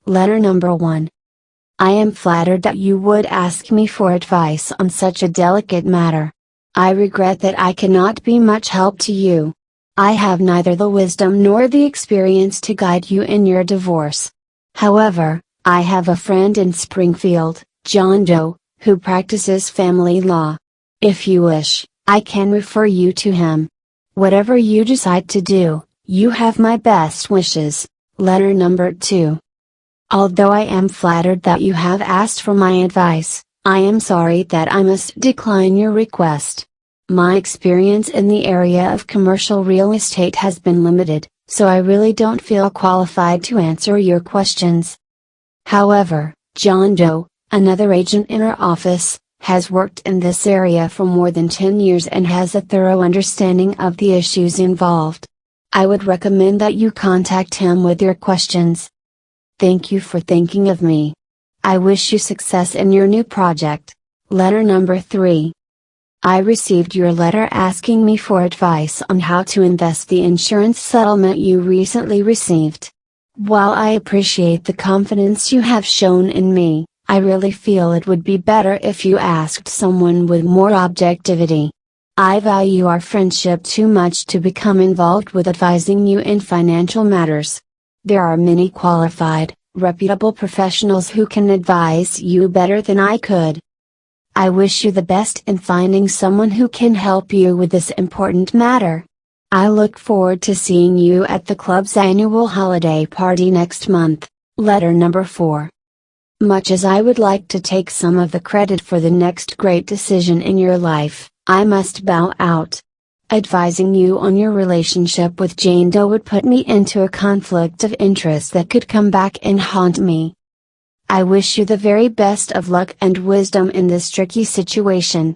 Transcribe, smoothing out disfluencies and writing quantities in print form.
Letter number 1. I am flattered that you would ask me for advice on such a delicate matter. I regret that I cannot be much help to you. I have neither the wisdom nor the experience to guide you in your divorce. However, I have a friend in Springfield, John Doe, who practices family law. If you wish, I can refer you to him. Whatever you decide to do, you have my best wishes. Letter number 2. Although I am flattered that you have asked for my advice, I am sorry that I must decline your request. My experience in the area of commercial real estate has been limited, so I really don't feel qualified to answer your questions. However, John Doe, another agent in our office, has worked in this area for more than 10 years and has a thorough understanding of the issues involved. I would recommend that you contact him with your questions. Thank you for thinking of me. I wish you success in your new project. Letter number 3. I received your letter asking me for advice on how to invest the insurance settlement you recently received. While I appreciate the confidence you have shown in me, I really feel it would be better if you asked someone with more objectivity. I value our friendship too much to become involved with advising you in financial matters. There are many qualified, reputable professionals who can advise you better than I could. I wish you the best in finding someone who can help you with this important matter. I look forward to seeing you at the club's annual holiday party next month. Letter number 4. Much as I would like to take some of the credit for the next great decision in your life, I must bow out. Advising you on your relationship with Jane Doe would put me into a conflict of interest that could come back and haunt me. I wish you the very best of luck and wisdom in this tricky situation.